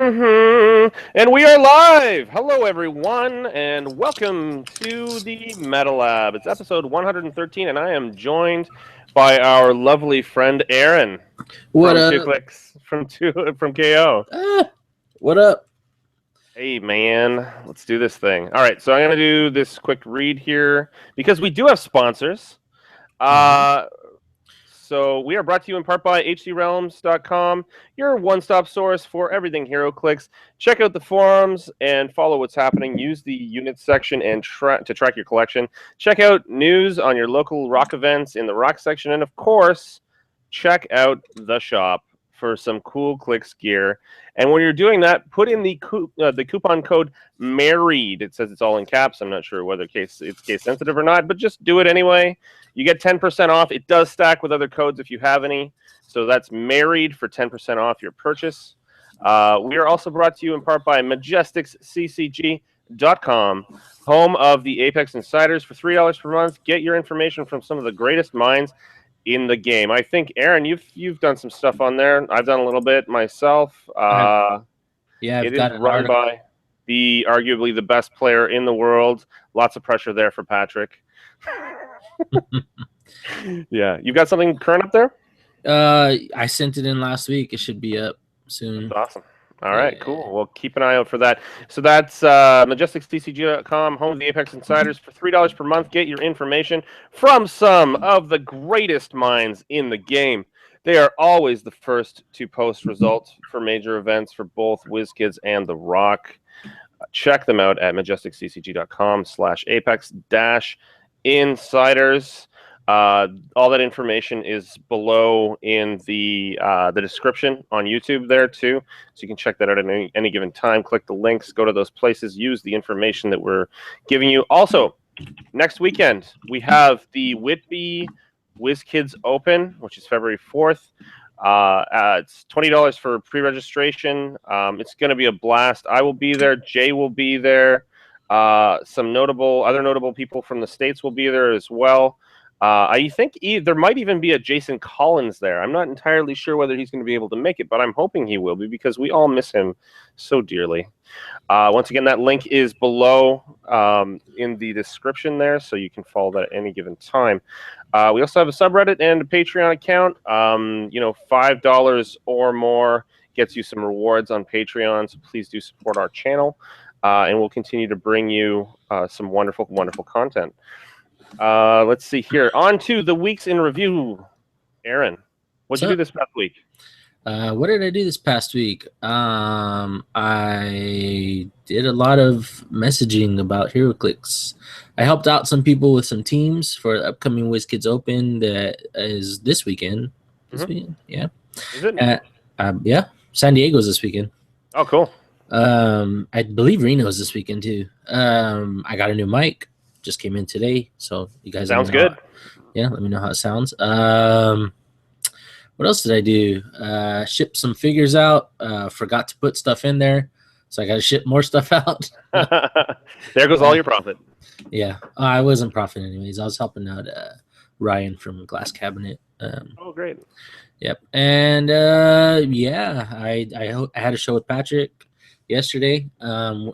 And we are live. Hello, everyone, and welcome to the Metal Lab. It's episode 113, and I am joined by our lovely friend Aaron What from up? from KO. What up? Hey, man, let's do this thing. All right, so I'm gonna do this quick read here because we do have sponsors. Mhm. Uh, So we are brought to you in part by HCRealms.com, your one-stop source for everything Heroclix. Check out the forums and follow what's happening. Use the units section and to track your collection. Check out news on your local rock events in the rock section, and of course, check out the shop for some cool Clicks gear. And when you're doing that, put in the coupon code MARRIED. It says it's all in caps. I'm not sure whether it's case sensitive or not, but just do it anyway. You get 10% off. It does stack with other codes if you have any. So that's married for 10% off your purchase. We are also brought to you in part by MajesticCCG.com, home of the Apex Insiders. For $3 per month, get your information from some of the greatest minds in the game. I think, Aaron, you've done some stuff on there. I've done a little bit myself. I've It is got an run article. by arguably the best player in the world. Lots of pressure there for Patrick. Yeah, you got something current up there? I sent it in last week. It should be up soon. Awesome. All right, Yeah. cool. Well, keep an eye out for that. So that's MajesticCCG.com, home of the Apex Insiders. For $3 per month, get your information from some of the greatest minds in the game. They are always the first to post results for major events for both WizKids and The Rock. Check them out at MajesticCCG.com/Apex-Insiders. All that information is below in the description on YouTube there too, so you can check that out at any given time. Click the links, go to those places, use the information that we're giving you. Also, next weekend we have the Whitby WizKids Open, which is February 4th. It's $20 for pre-registration. It's going to be a blast. I will be there. Jay will be there. Some other notable people from the States will be there as well. I think there might even be a Jason Collins there. I'm not entirely sure whether he's going to be able to make it, but I'm hoping he will be because we all miss him so dearly. Once again, that link is below in the description there, so you can follow that at any given time. We also have a subreddit and a Patreon account. $5 or more gets you some rewards on Patreon, so please do support our channel, and we'll continue to bring you some wonderful, wonderful content. Let's see here. On to the weeks in review. Aaron, what'd you do this past week? What did I do this past week? I did a lot of messaging about Heroclix. I helped out some people with some teams for the upcoming WizKids Open that is this weekend. Yeah. Is it? Yeah. San Diego's this weekend. Oh, cool. I believe Reno's this weekend too. I got a new mic. Just came in today, so you guys sounds good. Let me know how it sounds. What else did I do? Shipped some figures out. Forgot to put stuff in there, so I got to ship more stuff out. There goes all your profit. Yeah, I wasn't profiting anyways. I was helping out Ryan from Glass Cabinet. Oh, great. Yep, and I had a show with Patrick yesterday, and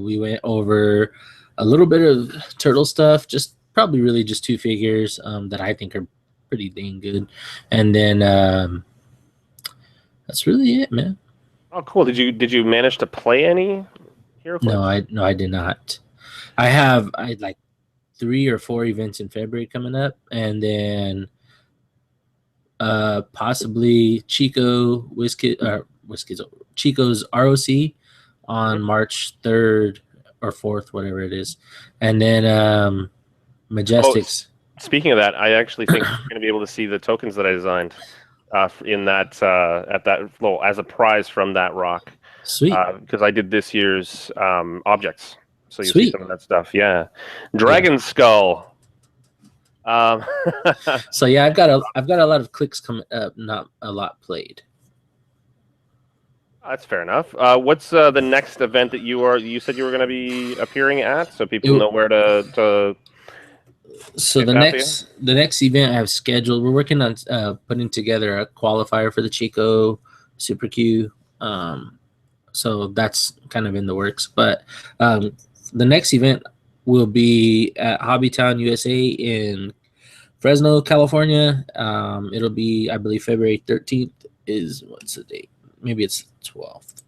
we went over a little bit of turtle stuff, just probably really just two figures that I think are pretty dang good, and then that's really it, man. Oh, cool. Did you manage to play any Heroclix? No, I did not. I had like 3 or 4 events in February coming up, and then possibly Chico's ROC on March 3rd or 4th, whatever it is, and then Majestics. Speaking of that, I actually think you're going to be able to see the tokens that I designed in that as a prize from that rock. Sweet, because I did this year's objects, so you see some of that stuff. Yeah, Dragon Skull. So yeah, I've got a lot of clicks coming up, not a lot played. That's fair enough. What's the next event that you said you were going to be appearing at, so people know where to. So the next event I have scheduled, we're working on putting together a qualifier for the Chico Super Q. so that's kind of in the works. But the next event will be at Hobbytown, USA in Fresno, California. It'll be, I believe, February 13th is what's the date? Maybe it's 12th.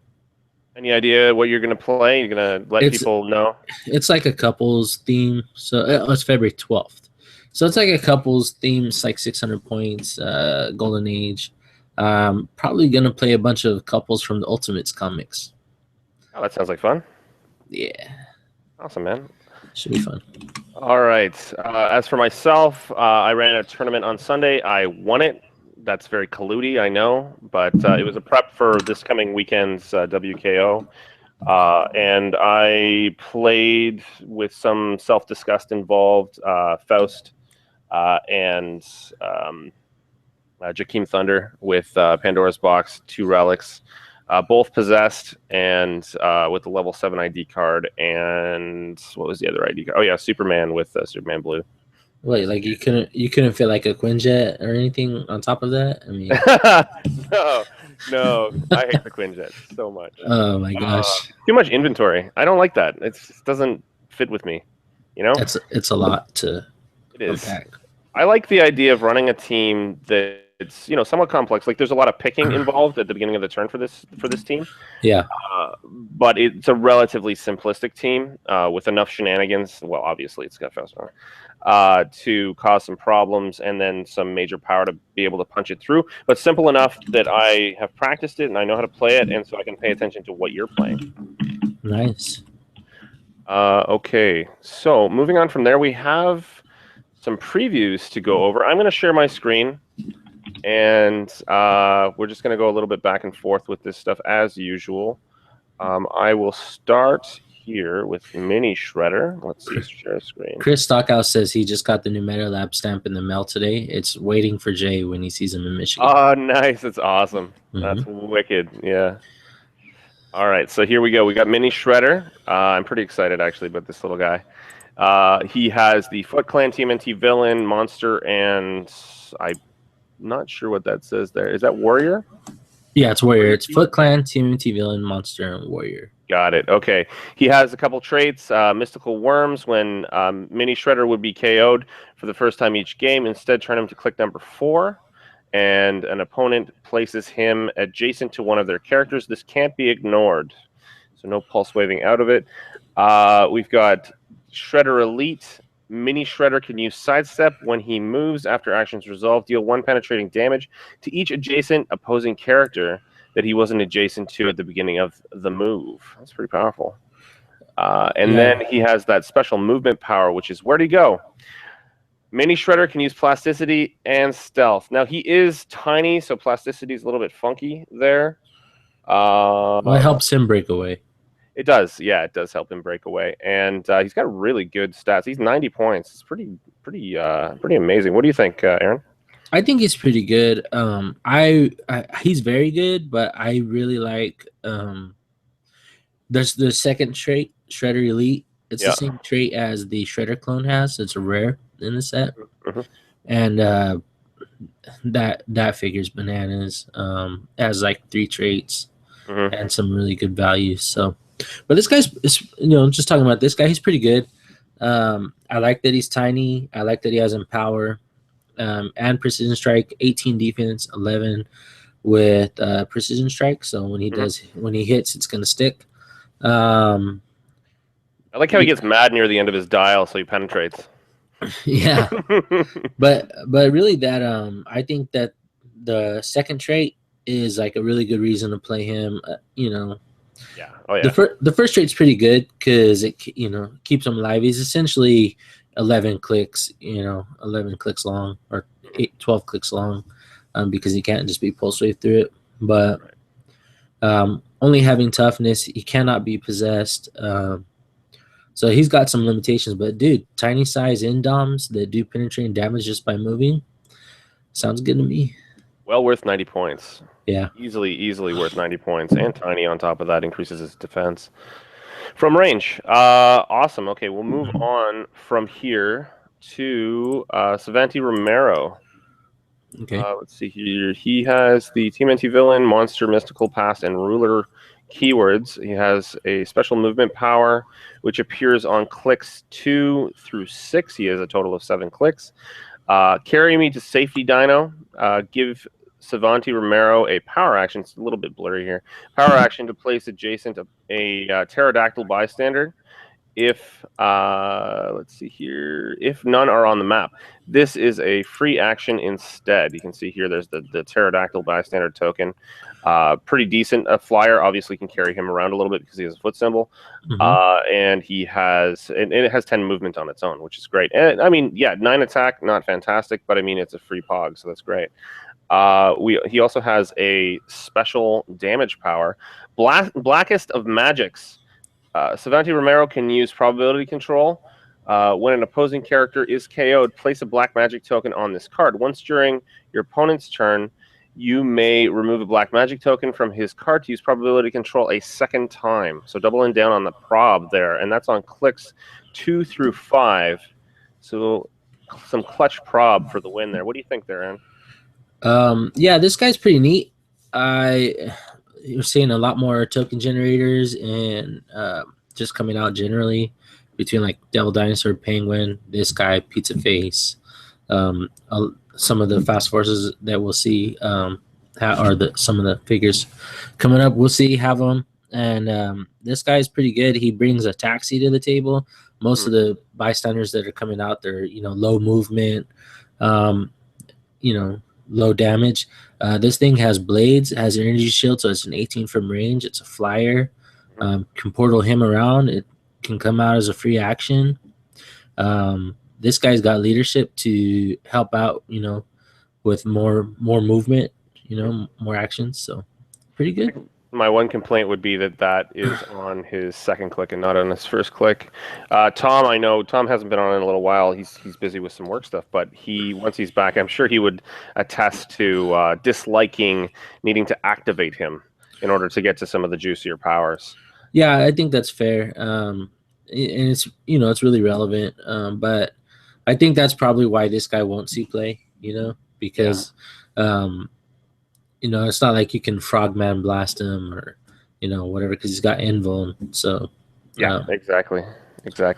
Any idea what you're going to play? You're going to let It's people know? it's like a couples theme. So it's February 12th. So it's like a couples theme. It's like 600 points, Golden Age. Probably gonna play a bunch of couples from the Ultimates comics. Oh, that sounds like fun. Yeah, Awesome, man. should be fun. All right. As for myself, I ran a tournament on Sunday. I won it. That's very colludey, I know, but it was a prep for this coming weekend's WKO. And I played with some self-disgust involved, Faust and Jakeem Thunder with Pandora's Box, 2 relics, both possessed and with the level 7 ID card. And what was the other ID card? Oh yeah, Superman with Superman Blue. Wait, like you couldn't fit like a Quinjet or anything on top of that? I mean, no, I hate the Quinjet so much. oh my gosh, Too much inventory. I don't like that. It doesn't fit with me. You know, it's a lot to it is. unpack. I like the idea of running a team that it's somewhat complex. Like there's a lot of picking involved at the beginning of the turn for this team. Yeah, But it's a relatively simplistic team with enough shenanigans. Well, obviously it's got fast to cause some problems and then some major power to be able to punch it through. But simple enough that I have practiced it and I know how to play it, and so I can pay attention to what you're playing. nice. Okay, so moving on from there, we have some previews to go over. I'm going to share my screen, and we're just going to go a little bit back and forth with this stuff as usual. I will start here with Mini Shredder. Let's see, share screen. Chris Stockhouse says he just got the new Meta Lab stamp in the mail today. It's waiting for Jay when he sees him in Michigan. Oh, nice. That's awesome. That's wicked. Yeah. All right, so here we go. We got Mini Shredder. I'm pretty excited, actually, about this little guy. He has the Foot Clan TMNT villain, monster, and I'm not sure what that says there. Is that warrior? Yeah, it's warrior. It's Foot Clan, TMNT villain, monster, and warrior. Got it. Okay. He has a couple traits. Mystical Worms, when Mini Shredder would be KO'd for the first time each game. Instead, turn him to click number 4, and an opponent places him adjacent to one of their characters. This can't be ignored, so no pulse waving out of it. We've got Shredder Elite. Mini Shredder can use Sidestep when he moves after actions resolved. Deal 1 penetrating damage to each adjacent opposing character that he wasn't adjacent to at the beginning of the move. That's pretty powerful. And then he has that special movement power, which is where'd he go? Mini Shredder can use Plasticity and Stealth. Now, he is tiny, so Plasticity is a little bit funky there. Well, it helps him break away. It does. Yeah, it does help him break away. And he's got really good stats. He's 90 points. It's pretty amazing. What do you think, Aaron? I think he's pretty good. He's very good, but I really like there's the second trait, Shredder Elite. It's the same trait as the Shredder clone has. It's a rare in the set, and that figures bananas. Has like 3 traits and some really good values. So, but this guy's just talking about this guy. He's pretty good. I like that he's tiny. I like that he has Empower. And Precision Strike, 18 defense, 11 with Precision Strike. So when he hits, it's gonna stick. I like how he gets mad near the end of his dial, so he penetrates. Yeah, but really that I think that the second trait is like a really good reason to play him. Yeah. Oh yeah. The first trait's pretty good because it keeps him alive. He's essentially 11 clicks, 11 clicks long or 12 clicks long, because he can't just be pulse wave through it. But only having toughness, he cannot be possessed. So he's got some limitations. But dude, tiny size indoms that do penetrating damage just by moving sounds good to me. Well worth 90 points. Yeah. Easily worth 90 points. And tiny on top of that increases his defense from range. Awesome. Okay, we'll move on from here to Savanti Romero. Okay. Let's see here. He has the TMNT villain, monster, mystical past, and ruler keywords. He has a special movement power, which appears on clicks 2 through 6. He has a total of 7 clicks. Carry me to safety, Dino. Give Savanti Romero a power action. It's a little bit blurry here. Power action to place adjacent a pterodactyl bystander. If let's see here, if none are on the map, this is a free action instead. You can see here there's the pterodactyl bystander token. Pretty decent. A flyer obviously can carry him around a little bit because he has a foot symbol. And he has, and it has 10 movement on its own, which is great. And I mean, yeah, 9 attack, not fantastic, but I mean, it's a free pog, so that's great. He also has a special damage power, Blackest of Magics. Savanti Romero can use probability control. When an opposing character is KO'd, place a black magic token on this card. Once during your opponent's turn, you may remove a black magic token from his card to use probability control a second time. So doubling down on the prob there, and that's on clicks 2 through 5. So some clutch prob for the win there. What do you think there, Aaron? Yeah, this guy's pretty neat. You're seeing a lot more token generators and just coming out generally between like Devil Dinosaur, Penguin, this guy, Pizza Face. Some of the fast forces that we'll see some of the figures coming up, we'll see have them. And this guy's pretty good. He brings a taxi to the table. Most of the bystanders that are coming out, they're low movement, low damage. This thing has blades, has an energy shield, so it's an 18 from range. It's a flyer. Can portal him around. It can come out as a free action. This guy's got leadership to help out, with more movement, more actions. So pretty good. My one complaint would be that is on his second click and not on his first click. Tom, I know Tom hasn't been on in a little while. He's busy with some work stuff, but once he's back, I'm sure he would attest to disliking needing to activate him in order to get to some of the juicier powers. Yeah, I think that's fair. And it's it's really relevant. But I think that's probably why this guy won't see play. Because. It's not like you can frogman blast him or, whatever, because he's got invuln. So yeah, exactly.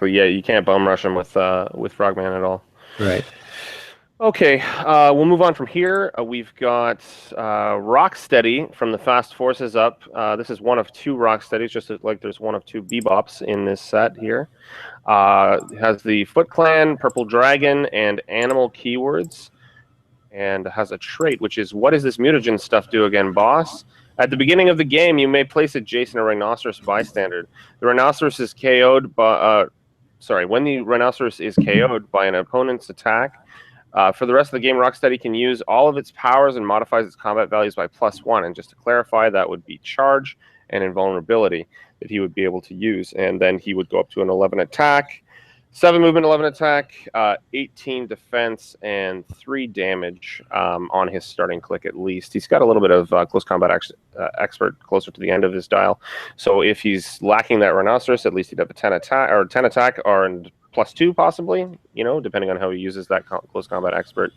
Yeah, you can't bum rush him with frogman at all. Right. Okay, we'll move on from here. We've got Rocksteady from the Fast Forces up. This is one of 2 Rocksteadies, just like there's one of 2 Bebops in this set here. It has the Foot Clan, Purple Dragon, and Animal keywords. And has a trait, which is, what does this mutagen stuff do again, boss? At the beginning of the game, you may place adjacent a rhinoceros bystander. The rhinoceros is KO'd by, when the rhinoceros is KO'd by an opponent's attack, for the rest of the game, Rocksteady can use all of its powers and modifies its combat values by +1. And just to clarify, that would be charge and invulnerability that he would be able to use. And then he would go up to an 11 attack, 7 movement, 11 attack, 18 defense, and 3 damage on his starting click at least. He's got a little bit of close combat expert closer to the end of his dial. So if he's lacking that rhinoceros, at least he'd have a 10 attack or +2 possibly, depending on how he uses that close combat expert.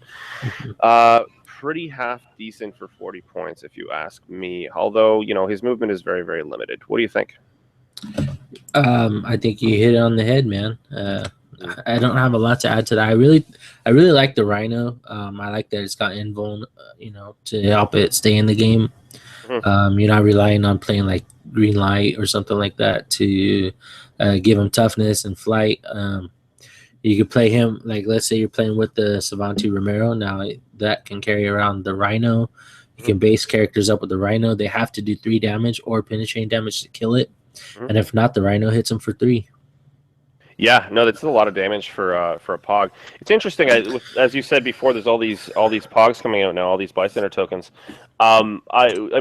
Pretty half decent for 40 points, if you ask me. Although, his movement is very, very limited. What do you think? I think you hit it on the head, man. I don't have a lot to add to that. I really like the Rhino. I like that it's got invuln, to help it stay in the game. You're not relying on playing like Green Light or something like that to give him toughness and flight. You could play him, like, let's say you're playing with the Savanti Romero. Now that can carry around the Rhino. You can base characters up with the Rhino. They have to do 3 damage or penetrating damage to kill it. And if not, the Rhino hits him for 3. Yeah, no, that's a lot of damage for a Pog. It's interesting, as you said before. There's all these Pogs coming out now, all these bystander tokens. I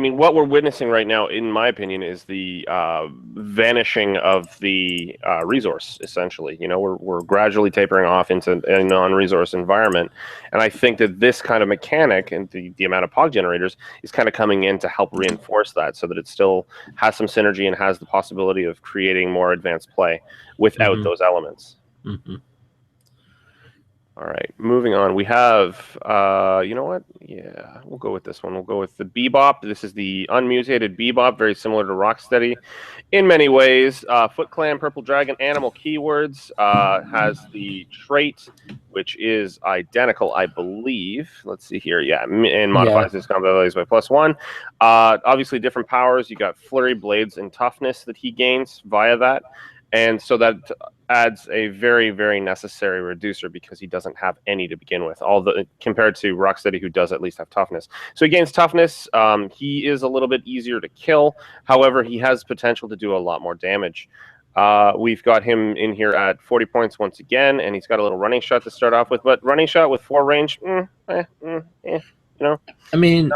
mean, what we're witnessing right now, in my opinion, is the vanishing of the resource. Essentially, we're gradually tapering off into a non-resource environment, and I think that this kind of mechanic and the amount of Pog generators is kind of coming in to help reinforce that, so that it still has some synergy and has the possibility of creating more advanced play without those elements. All right, moving on. We have, you know what? Yeah, we'll go with this one. We'll go with the Bebop. This is the unmutated Bebop, very similar to Rocksteady in many ways. Foot Clan, Purple Dragon, animal keywords, has the trait, which is identical, I believe. Let's see here. Yeah, and modifies his combat values by +1. Obviously, different powers. You got Flurry, Blades, and Toughness that he gains via that. And so that adds a very, very necessary reducer because he doesn't have any to begin with, compared to Rocksteady, who does at least have toughness. So he gains toughness. He is a little bit easier to kill. However, he has potential to do a lot more damage. We've got him in here at 40 points once again, and he's got a little running shot to start off with. But running shot with 4 range, you know. I mean,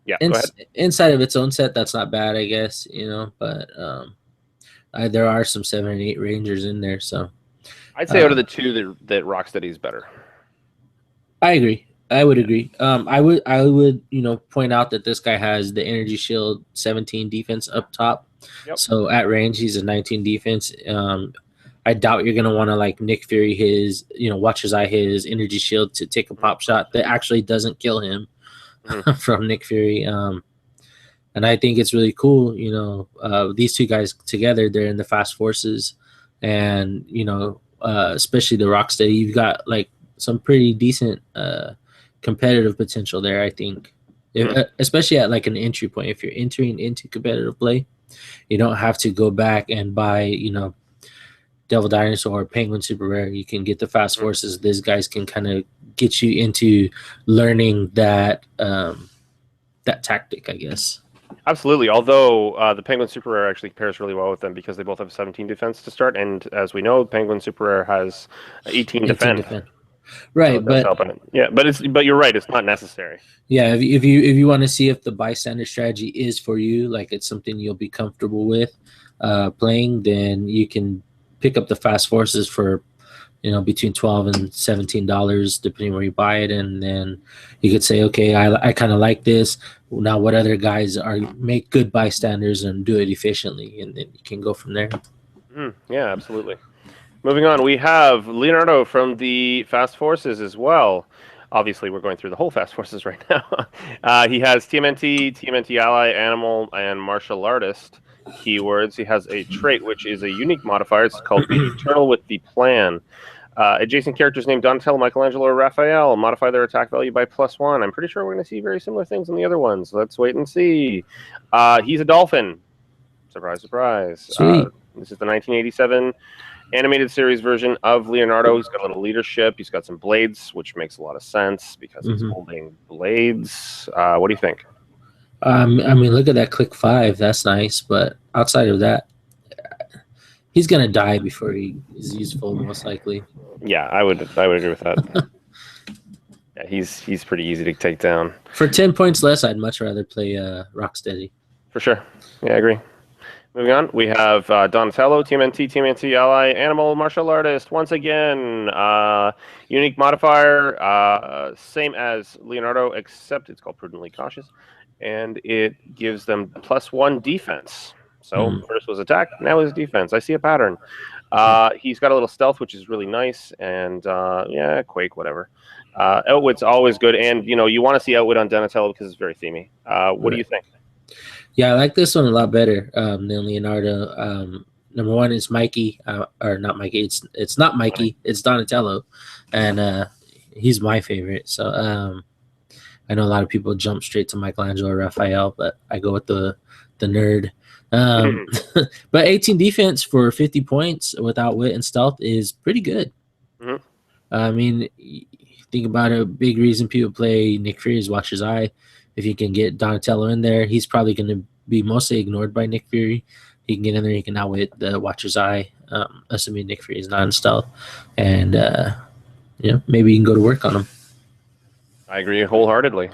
yeah, go ahead. Inside of its own set, that's not bad, I guess, you know, but there are some 7 and 8 rangers in there, so I'd say out of the two that Rocksteady is better. I agree. I would agree. I would, you know, point out that this guy has the energy shield 17 defense up top. Yep. So at range, he's a 19 defense. I doubt you're gonna want to like Nick Fury his, you know, watch his eye his energy shield to take a pop shot that actually doesn't kill him from Nick Fury. And I think it's really cool, you know, these two guys together, they're in the fast forces, and, you know, especially the Rocksteady, you've got like some pretty decent competitive potential there, I think. Especially at like an entry point. If you're entering into competitive play, you don't have to go back and buy, you know, Devil Dinosaur or Penguin Super Rare. You can get the fast forces. These guys can kind of get you into learning that that tactic, I guess. Absolutely. Although the Penguin Super Rare actually pairs really well with them because they both have 17 defense to start, and as we know, Penguin Super Rare has 18 defend. Right, so but you're right. It's not necessary. Yeah, if you want to see if the bystander strategy is for you, like it's something you'll be comfortable with playing, then you can pick up the fast forces for, you know, between $12 and $17, depending where you buy it, and then you could say, okay, I kind of like this. Now, what other guys make good bystanders and do it efficiently, and then you can go from there. Yeah, absolutely. Moving on, we have Leonardo from the Fast Forces as well. Obviously, we're going through the whole Fast Forces right now. He has TMNT, TMNT Ally, Animal, and Martial Artist keywords. He has a trait, which is a unique modifier. It's called Be Eternal with the Plan. Adjacent characters named Donatello, Michelangelo, or Raphael modify their attack value by +1. I'm pretty sure we're going to see very similar things in the other ones. Let's wait and see. He's a dolphin. Surprise, surprise. This is the 1987 animated series version of Leonardo. He's got a little leadership. He's got some blades, which makes a lot of sense because he's holding blades. What do you think? I mean, look at that click 5. That's nice, but outside of that, he's gonna die before he is useful, most likely. Yeah, I would agree with that. Yeah, he's pretty easy to take down. For 10 points less, I'd much rather play Rocksteady. For sure. Yeah, I agree. Moving on, we have Donatello, TMNT, TMNT Ally, Animal, Martial Artist. Once again, unique modifier, same as Leonardo, except it's called Prudently Cautious, and it gives them +1 defense. So first was attack, now is defense. I see a pattern. He's got a little stealth, which is really nice, and yeah, Quake, whatever. Outwit's always good, and you know you want to see Outwit on Donatello because it's very themey. What do you think? Yeah, I like this one a lot better than Leonardo. Number one is Mikey, or not Mikey. It's not Mikey. It's Donatello, and he's my favorite. So I know a lot of people jump straight to Michelangelo or Raphael, but I go with the nerd. But 18 defense for 50 points without wit and stealth is pretty good. I mean, think about it. A big reason people play Nick Fury is watch his eye. If you can get Donatello in there, he's probably going to be mostly ignored by Nick Fury. He can get in there. He can outwit the Watcher's Eye, assuming Nick Fury is not in stealth. And, you know, maybe you can go to work on him. I agree wholeheartedly.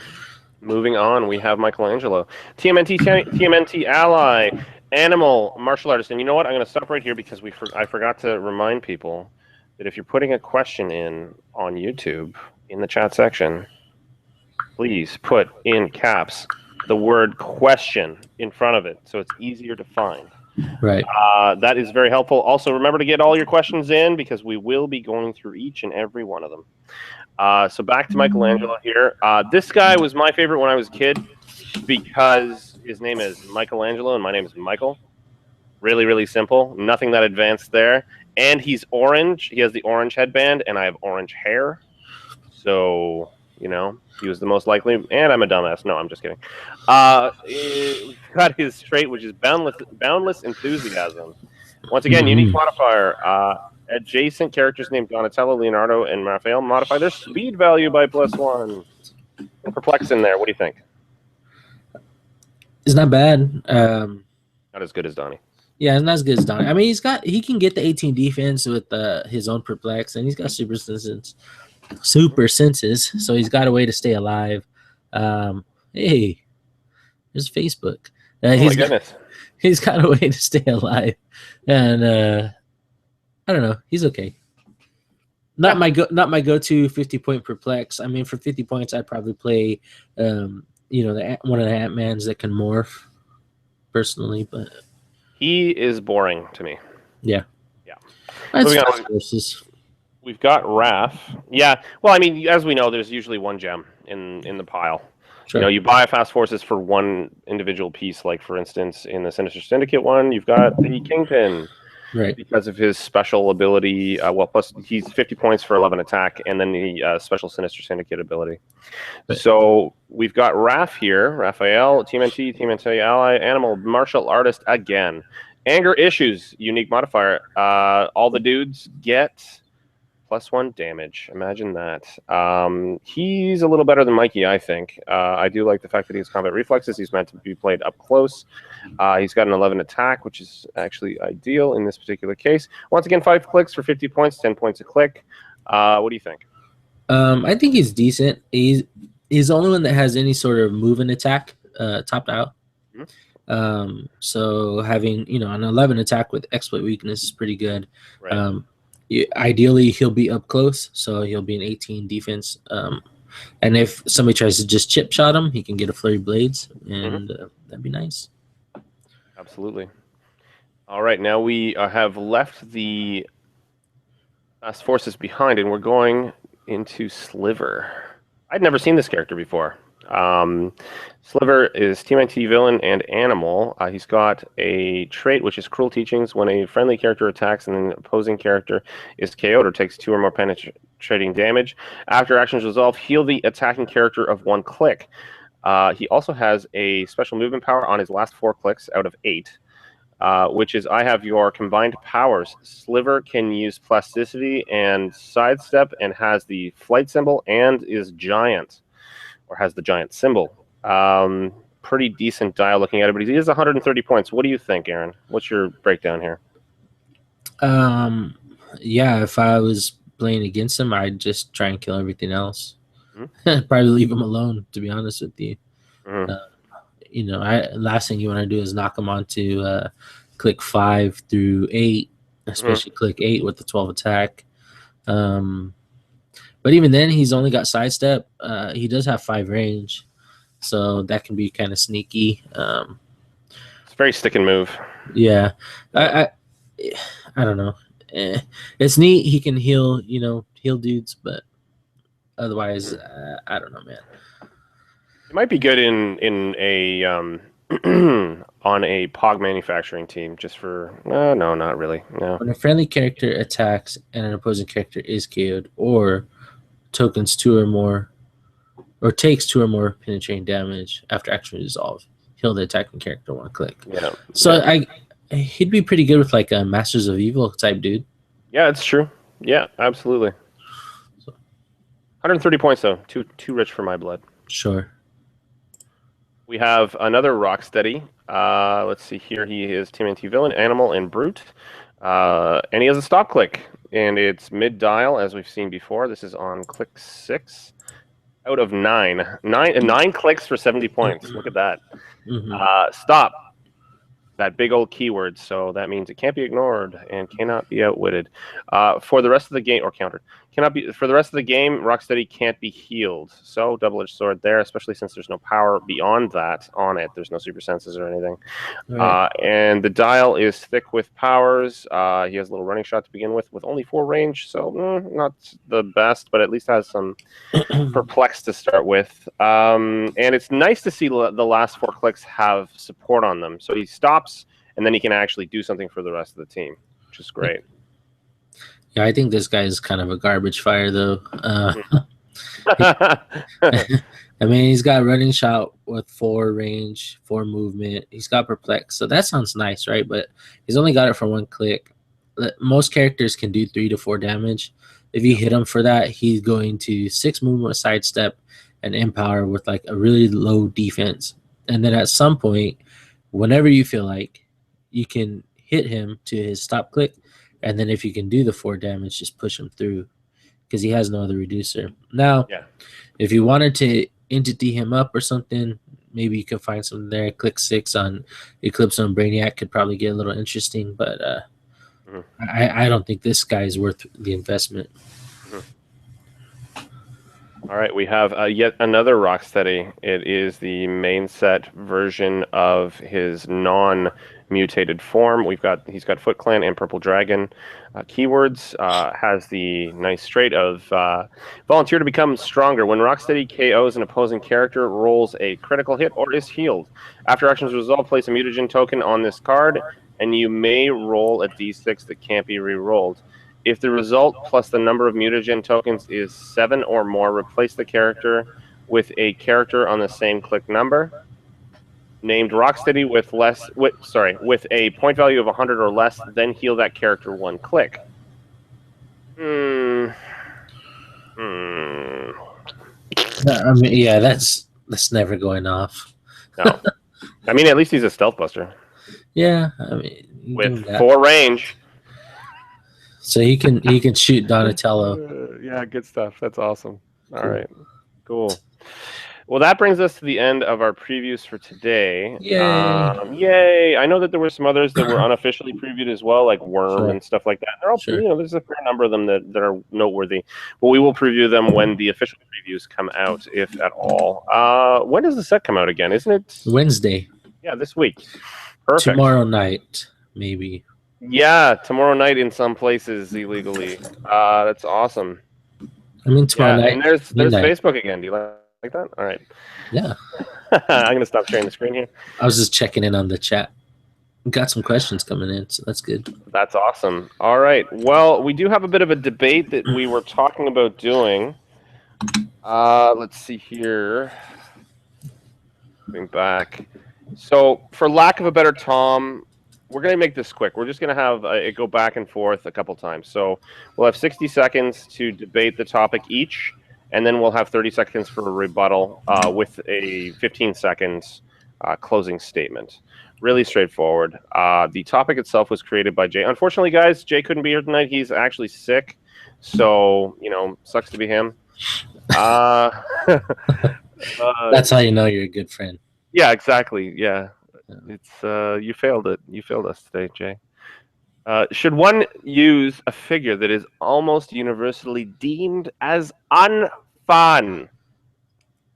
Moving on, we have Michelangelo. TMNT Ally, Animal, Martial Artist. And you know what? I'm going to stop right here because I forgot to remind people that if you're putting a question in on YouTube in the chat section, please put in caps the word question in front of it so it's easier to find. Right. That is very helpful. Also, remember to get all your questions in because we will be going through each and every one of them. So back to Michelangelo here. This guy was my favorite when I was a kid because his name is Michelangelo and my name is Michael. Really, really simple. Nothing that advanced there. And he's orange. He has the orange headband, and I have orange hair. So, you know, he was the most likely. And I'm a dumbass. No, I'm just kidding. We've got his trait, which is boundless enthusiasm. Once again, unique modifier. Adjacent characters named Donatello, Leonardo, and Raphael modify their speed value by +1. Perplex in there. What do you think? It's not bad. Not as good as Donnie. Yeah, it's not as good as Donnie. I mean, he can get the 18 defense with his own perplex, and he's got super senses, so he's got a way to stay alive. Hey, there's Facebook. Oh my goodness. He's got a way to stay alive, and I don't know. He's okay. Not my go-to 50-point perplex. I mean, for 50 points, I'd probably play, one of the Ant-Mans that can morph. Personally, but he is boring to me. Yeah. So we've got Raph. Yeah. Well, I mean, as we know, there's usually one gem in the pile. Sure. You know, you buy Fast Forces for one individual piece. Like, for instance, in the Sinister Syndicate one, you've got the Kingpin. Right. Because of his special ability. Plus he's 50 points for 11 attack, and then the special Sinister Syndicate ability. Right. So we've got Raph here. Raphael, TMNT ally, animal, martial artist again. Anger issues, unique modifier. All the dudes get +1 damage. Imagine that. He's a little better than Mikey, I think. I do like the fact that he has combat reflexes. He's meant to be played up close. He's got an 11 attack, which is actually ideal in this particular case. Once again, 5 clicks for 50 points, 10 points a click. What do you think? I think he's decent. He's the only one that has any sort of move and attack topped out. Mm-hmm. So having an 11 attack with exploit weakness is pretty good. Right. Ideally, he'll be up close, so he'll be an 18 defense. And if somebody tries to just chip shot him, he can get a flurry blades, and that'd be nice. Absolutely. All right, now we have left the Fast Forces behind, and we're going into Sliver. I'd never seen this character before. Sliver is TMNT villain and animal. He's got a trait which is Cruel Teachings. When a friendly character attacks and an opposing character is KO'd or takes 2 or more penetrating damage, after actions resolve, heal the attacking character of 1 click. He also has a special movement power on his last 4 clicks out of 8, which is I have your combined powers. Sliver can use plasticity and sidestep and has the flight symbol and is giant. Or has the giant symbol. Pretty decent dial looking at it, but he is 130 points. What do you think, Aaron? What's your breakdown here? Yeah, if I was playing against him, I'd just try and kill everything else. Mm-hmm. Probably leave him alone, to be honest with you. Mm-hmm. Last thing you want to do is knock him onto click 5 through 8, especially click 8 with the 12 attack. But even then, he's only got sidestep. He does have 5 range, so that can be kind of sneaky. It's a very stick and move. Yeah, I don't know. It's neat. He can heal dudes, but otherwise, I don't know, man. It might be good in a on a POG manufacturing team, just for no, not really. No. When a friendly character attacks and an opposing character is KO'd, or tokens 2 or more, or takes 2 or more penetrating damage after action resolve, heal the attacking character 1 click. Yeah. So he'd be pretty good with like a Masters of Evil type dude. Yeah, it's true. Yeah, absolutely. 130 points though, too rich for my blood. Sure. We have another Rocksteady. Let's see here. He is TMNT villain, animal, and brute. And he has a stop click. And it's mid-dial, as we've seen before. This is on click 6 out of 9. 9 clicks for 70 points. Look at that. Mm-hmm. Stop. That big old keyword. So that means it can't be ignored and cannot be outwitted. For the rest of the game, or countered. Cannot be for the rest of the game. Rocksteady can't be healed. So double-edged sword there, especially since there's no power beyond that on it. There's no super senses or anything. Right. And the dial is thick with powers. He has a little running shot to begin with only 4 range, so not the best, but at least has some perplex to start with. And it's nice to see the last 4 clicks have support on them. So he stops, and then he can actually do something for the rest of the team, which is great. Yeah, I think this guy is kind of a garbage fire, though. I mean, he's got running shot with 4 range, 4 movement. He's got perplex, so that sounds nice, right? But he's only got it for 1 click. Most characters can do 3 to 4 damage. If you hit him for that, he's going to 6 movement, sidestep, and empower with like a really low defense. And then at some point, whenever you feel like, you can hit him to his stop click, and then if you can do the 4 damage, just push him through because he has no other reducer. Now, if you wanted to entity him up or something, maybe you could find something there. Click 6 on Eclipse on Brainiac could probably get a little interesting, but I don't think this guy is worth the investment. All right, we have yet another Rocksteady. It is the main set version of his non-mutated form. He's got Foot Clan and Purple Dragon keywords. Has the nice trait of volunteer to become stronger. When Rocksteady KOs an opposing character, rolls a critical hit, or is healed. After actions resolve, place a mutagen token on this card, and you may roll a d6 that can't be re-rolled. If the result plus the number of mutagen tokens is 7 or more, replace the character with a character on the same click number. Named Rocksteady with a point value of 100 or less, then heal that character 1 click. I mean, yeah, that's never going off. No, I mean, at least he's a stealth buster. Yeah, I mean, with 4 range. So he can shoot Donatello. Yeah, good stuff. That's awesome. All right, cool. Well, that brings us to the end of our previews for today. Yay! Yay! I know that there were some others that were unofficially previewed as well, like Worm and stuff like that. They're all, there's a fair number of them that are noteworthy. But we will preview them when the official previews come out, if at all. When does the set come out again? Isn't it Wednesday? Yeah, this week. Perfect. Tomorrow night, maybe. Yeah, tomorrow night in some places illegally. That's awesome. I mean, tomorrow night. And there's Facebook again. Do you like that? All right. Yeah. I'm gonna stop sharing the screen here. I was just checking in on the chat. We got some questions coming in, so that's good. That's awesome. All right. Well, we do have a bit of a debate that we were talking about doing. Let's see here. Going back. So, for lack of a better Tom, we're going to make this quick. We're just going to have it go back and forth a couple times. So we'll have 60 seconds to debate the topic each, and then we'll have 30 seconds for a rebuttal with a 15 seconds closing statement. Really straightforward. The topic itself was created by Jay. Unfortunately, guys, Jay couldn't be here tonight. He's actually sick, so, sucks to be him. That's how you know you're a good friend. Yeah, exactly. Yeah. It's you failed it. You failed us today, Jay. Should one use a figure that is almost universally deemed as unfun?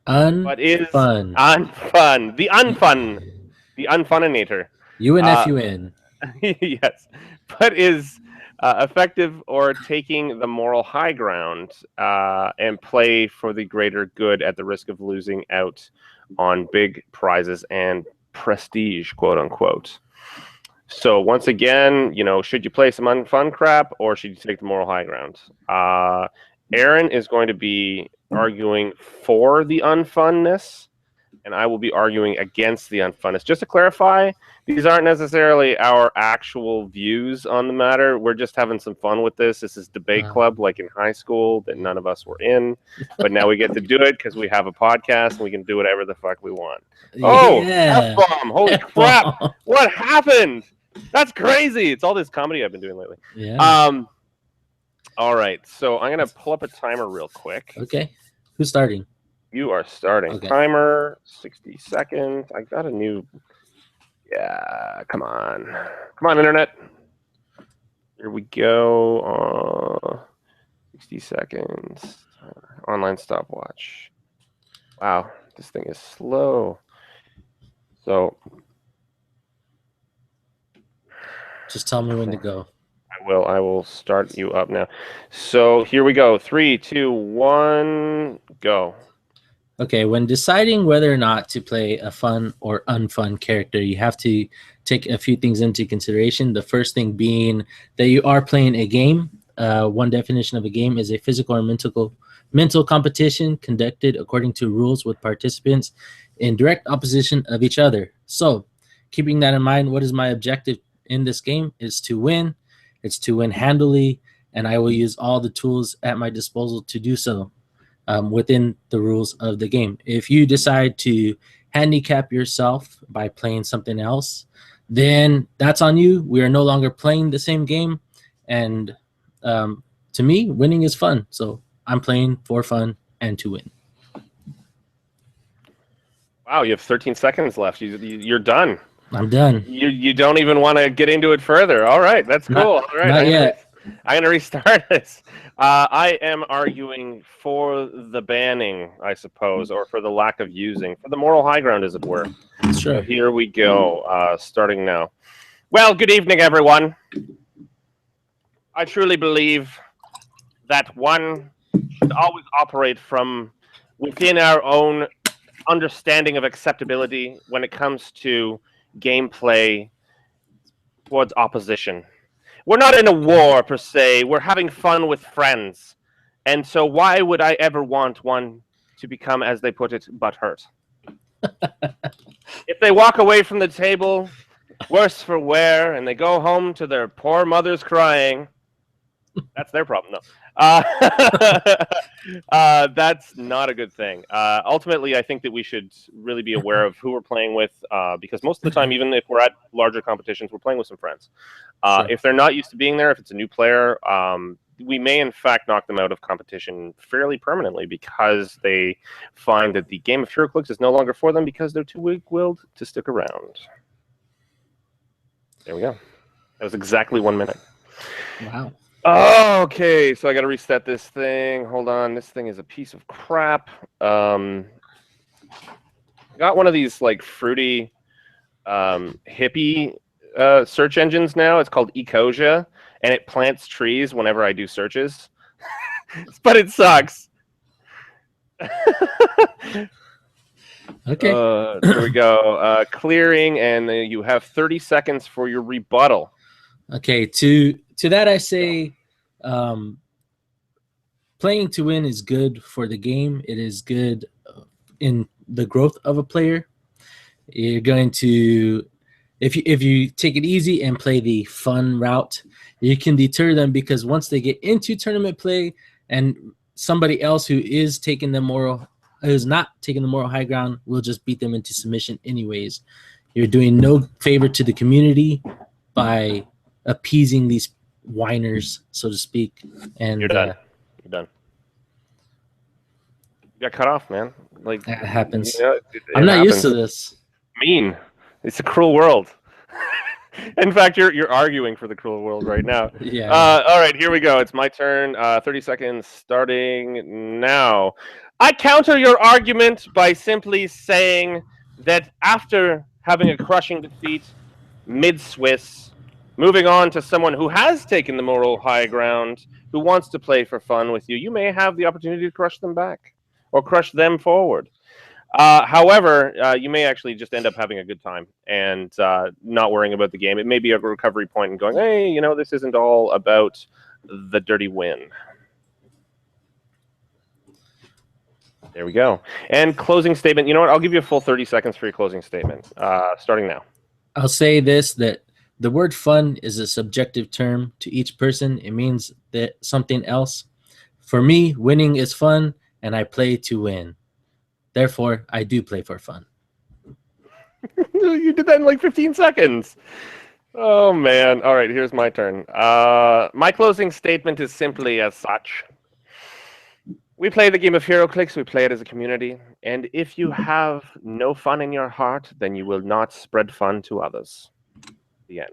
But is unfun. The unfun. The unfuninator. UNFUN. Yes. But is effective or taking the moral high ground and play for the greater good at the risk of losing out on big prizes and prestige, quote unquote. So once again, should you play some unfun crap or should you take the moral high ground? Aaron is going to be arguing for the unfunness, and I will be arguing against the unfunness. Just to clarify, these aren't necessarily our actual views on the matter. We're just having some fun with this. This is debate club like in high school that none of us were in, but now we get to do it because we have a podcast and we can do whatever the fuck we want. Oh, F-bomb. Holy crap. What happened? That's crazy. It's all this comedy I've been doing lately. Yeah. All right. So I'm going to pull up a timer real quick. Okay. Who's starting? You are starting. Okay. Timer, 60 seconds. I got a new... Yeah, come on. Come on, Internet. Here we go. 60 seconds. Online stopwatch. Wow, this thing is slow. So Just tell me when to go. I will start you up now. So here we go. 3, 2, 1, go. Okay, when deciding whether or not to play a fun or unfun character, you have to take a few things into consideration. The first thing being that you are playing a game. One definition of a game is a physical or mental competition conducted according to rules with participants in direct opposition of each other. So, keeping that in mind, what is my objective in this game? Is to win. It's to win handily, and I will use all the tools at my disposal to do so. Within the rules of the game. If you decide to handicap yourself by playing something else, then that's on you. We are no longer playing the same game. And to me, winning is fun. So I'm playing for fun and to win. Wow, you have 13 seconds left. You're done. I'm done. You don't even want to get into it further. All right, that's cool. All right, not yet. I'm gonna restart this. I am arguing for the banning, I suppose, or for the lack of using, for the moral high ground, as it were. Sure. So here we go, starting now. Well, good evening, everyone. I truly believe that one should always operate from within our own understanding of acceptability when it comes to gameplay towards opposition. We're not in a war, per se. We're having fun with friends. And so why would I ever want one to become, as they put it, butthurt? If they walk away from the table, worse for wear, and they go home to their poor mothers crying, that's their problem, no. That's not a good thing. Ultimately, I think that we should really be aware of who we're playing with, because most of the time, even if we're at larger competitions, we're playing with some friends. Sure. If they're not used to being there, if it's a new player, we may in fact knock them out of competition fairly permanently because they find that the game of Heroclix is no longer for them because they're too weak-willed to stick around. There we go. That was exactly 1 minute. Wow. Oh, okay, so I got to reset this thing. Hold on, this thing is a piece of crap. Got one of these like fruity hippie search engines now. It's called Ecosia, and it plants trees whenever I do searches. But it sucks. Okay. There we go. Clearing, and you have 30 seconds for your rebuttal. Okay, to that I say, playing to win is good for the game. It is good in the growth of a player. You're going to, if you take it easy and play the fun route, you can deter them because once they get into tournament play and somebody else who is not taking the moral high ground will just beat them into submission anyways. You're doing no favor to the community by appeasing these whiners, so to speak. And you're done. You're done. You got cut off, man. Like that happens. You know, I'm not used to this. Mean. It's a cruel world. In fact, you're arguing for the cruel world right now. Yeah. All right, here we go. It's my turn. 30 seconds starting now. I counter your argument by simply saying that after having a crushing defeat mid-Swiss, moving on to someone who has taken the moral high ground, who wants to play for fun with you, you may have the opportunity to crush them back or crush them forward. However, you may actually just end up having a good time and not worrying about the game. It may be a recovery point and going, hey, you know, this isn't all about the dirty win. There we go. And closing statement. You know what? I'll give you a full 30 seconds for your closing statement, starting now. I'll say this, that the word fun is a subjective term to each person. It means that something else. For me, winning is fun, and I play to win. Therefore, I do play for fun. You did that in like 15 seconds. Oh, man. All right, here's my turn. My closing statement is simply as such. We play the game of Heroclix. We play it as a community. And if you have no fun in your heart, then you will not spread fun to others. The end.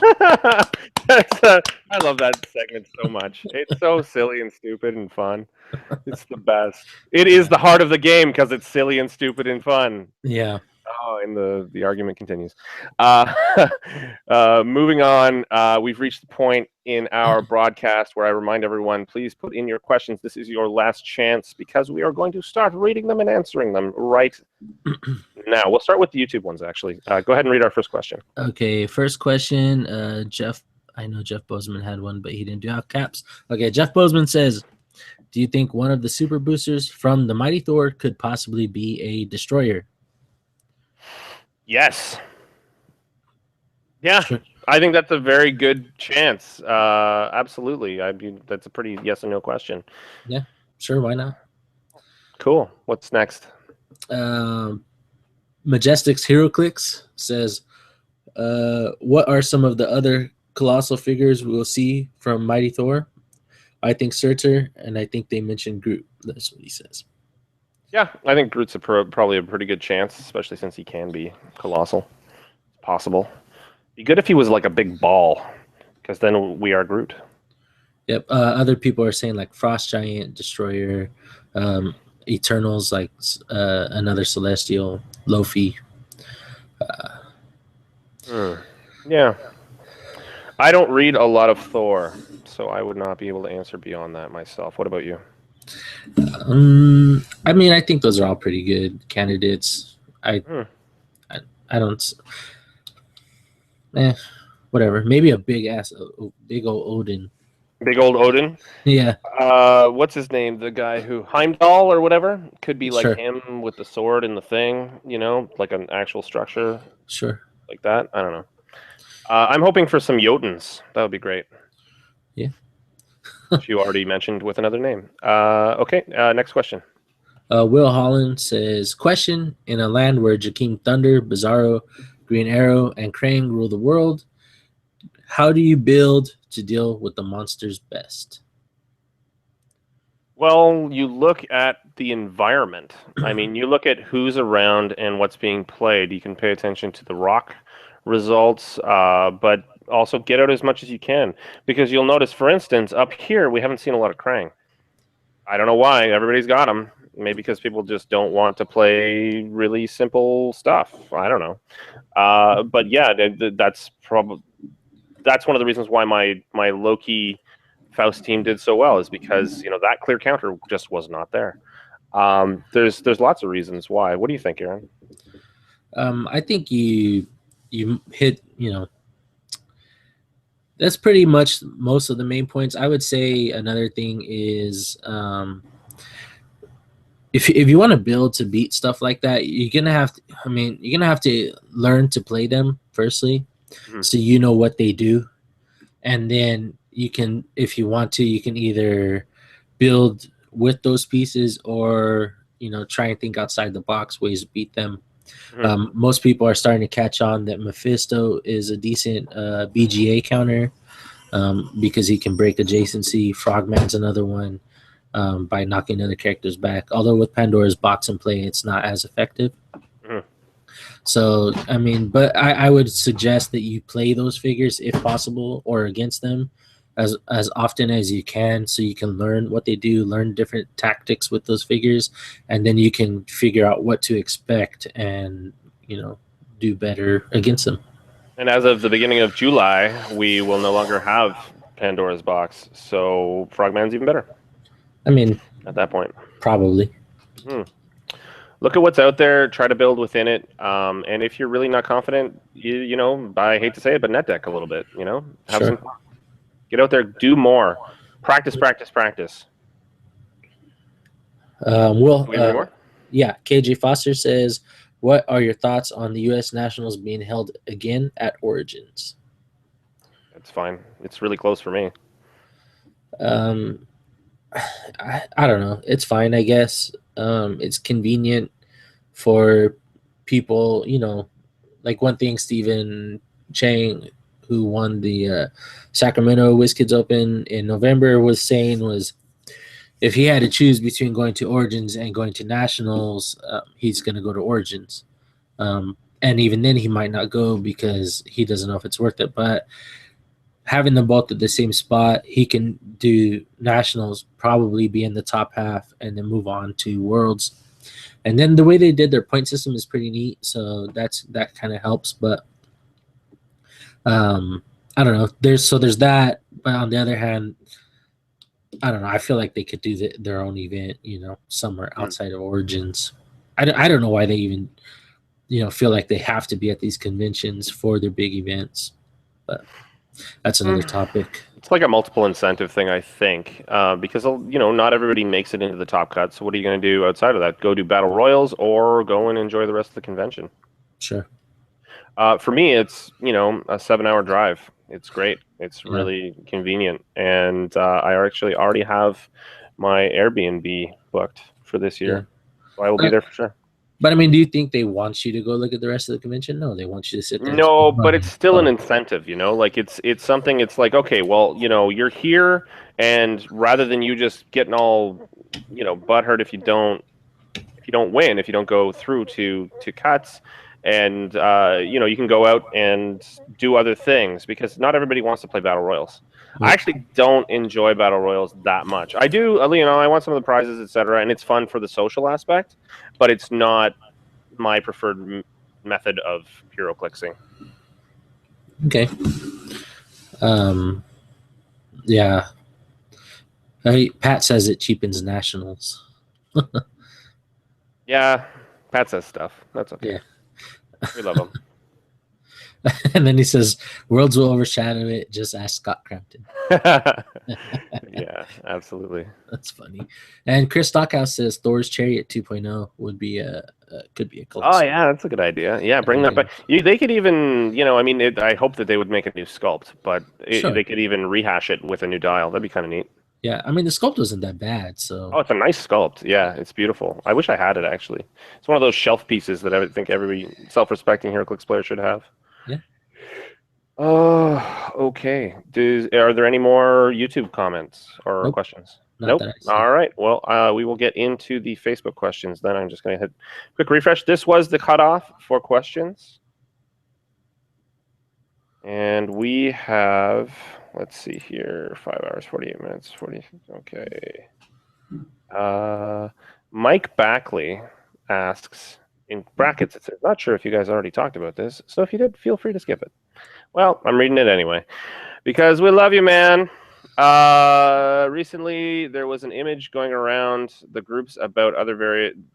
I love that segment so much. It's so silly and stupid and fun. It's the best. It is the heart of the game because it's silly and stupid and fun. Yeah. Oh, and the argument continues. Uh, moving on, we've reached the point in our broadcast where I remind everyone, please put in your questions. This is your last chance because we are going to start reading them and answering them right now. We'll start with the YouTube ones, actually. Go ahead and read our first question. Okay, first question. Jeff, I know Jeff Bozeman had one, but he didn't do all caps. Okay, Jeff Bozeman says, do you think one of the super boosters from the Mighty Thor could possibly be a destroyer? Yes. Yeah, Sure. I think that's a very good chance. Absolutely. I mean, that's a pretty yes and no question. Yeah, sure. Why not? Cool. What's next? Majestic's Heroclix says, what are some of the other colossal figures we'll see from Mighty Thor? I think Surtur, and I think they mentioned Groot. That's what he says. Yeah, I think Groot's probably a pretty good chance, especially since he can be colossal. Possible. Be good if he was like a big ball, because then we are Groot. Yep. Other people are saying like Frost Giant, Destroyer, Eternals, like another Celestial, Lofi. Yeah. I don't read a lot of Thor, so I would not be able to answer beyond that myself. What about you? I mean, I think those are all pretty good candidates. I don't. Whatever. Maybe a big old Odin. Big old Odin? Yeah. What's his name? The guy who Heimdall or whatever? Could be like Sure. him with the sword and the thing, like an actual structure Sure. like that. I don't know. I'm hoping for some Jotuns. That would be great. Yeah. Which you already mentioned with another name. Okay, next question. Will Holland says, question, in a land where Jakeem Thunder, Bizarro, Green Arrow, and Krang rule the world, how do you build to deal with the monsters best? Well, you look at the environment. I mean, you look at who's around and what's being played. You can pay attention to the rock results, but also get out as much as you can. Because you'll notice, for instance, up here, we haven't seen a lot of Krang. I don't know why. Everybody's got them. Maybe because people just don't want to play really simple stuff. I don't know. But yeah, that's probably one of the reasons why my Loki Faust team did so well, is because that clear counter just was not there. There's lots of reasons why. What do you think, Aaron? I think you hit, that's pretty much most of the main points. I would say another thing is if you want to build to beat stuff like that, you're gonna have to learn to play them firstly, so you know what they do, and then you can, if you want to, you can either build with those pieces or try and think outside the box ways to beat them. Most people are starting to catch on that Mephisto is a decent BGA counter because he can break adjacency. Frogman's another one. By knocking other characters back. Although with Pandora's box and play, it's not as effective. So, I mean, but I would suggest that you play those figures if possible, or against them as often as you can, so you can learn what they do, learn different tactics with those figures, and then you can figure out what to expect and, do better against them. And as of the beginning of July, we will no longer have Pandora's box, so Frogman's even better. I mean, at that point, probably. Look at what's out there. Try to build within it. And if you're really not confident, I hate to say it, but net deck a little bit. Have some fun. Get out there, do more, practice. Yeah. KJ Foster says, "What are your thoughts on the U.S. Nationals being held again at Origins?" It's fine. It's really close for me. I don't know. It's fine, I guess. It's convenient for people, like one thing Stephen Chang, who won the Sacramento WizKids Open in November, was saying was, if he had to choose between going to Origins and going to Nationals, he's going to go to Origins. And and even then he might not go because he doesn't know if it's worth it. But having them both at the same spot, he can do nationals, probably be in the top half, and then move on to worlds. And then the way they did their point system is pretty neat, so that kind of helps. But I don't know. There's that, but on the other hand, I don't know. I feel like they could do their own event, somewhere outside of Origins. I don't know why they even, feel like they have to be at these conventions for their big events. But that's another topic. It's like a multiple incentive thing, I think, because not everybody makes it into the top cut. So what are you going to do outside of that? Go do battle royals or go and enjoy the rest of the convention? Sure. For me, it's a 7-hour drive. It's great. It's really convenient, and I actually already have my Airbnb booked for this year, so I will be there for sure. But I mean, do you think they want you to go look at the rest of the convention? No, they want you to sit there. No, but it's still an incentive, Like it's something. It's like, okay, well, you're here, and rather than you just getting all, butthurt if you don't win, if you don't go through to cuts. And you can go out and do other things because not everybody wants to play battle royals. I actually don't enjoy battle royals that much. I do, I want some of the prizes, etc., and it's fun for the social aspect, but it's not my preferred method of Heroclixing. Okay. Yeah. Pat says it cheapens nationals. Yeah, Pat says stuff. That's okay. Yeah. We love him. And then he says, "Worlds will overshadow it. Just ask Scott Crampton." Yeah, absolutely. That's funny. And Chris Stockhouse says Thor's Chariot 2.0 would be could be a close. Oh yeah, that's a good idea. Yeah, bring that back. They could even, I hope that they would make a new sculpt, but they could even rehash it with a new dial. That'd be kind of neat. Yeah, I mean the sculpt wasn't that bad. So it's a nice sculpt. Yeah, it's beautiful. I wish I had it actually. It's one of those shelf pieces that I think every self-respecting Heroclix player should have. Yeah. Okay. Are there any more YouTube comments or questions? Nope. All right. Well, we will get into the Facebook questions then. I'm just going to hit quick refresh. This was the cutoff for questions. And we have, let's see here, 5 hours, 48 minutes, 40. Okay. Mike Backley asks, in brackets, it says, not sure if you guys already talked about this, so if you did, feel free to skip it. Well, I'm reading it anyway, because we love you, man. Recently, there was an image going around the groups about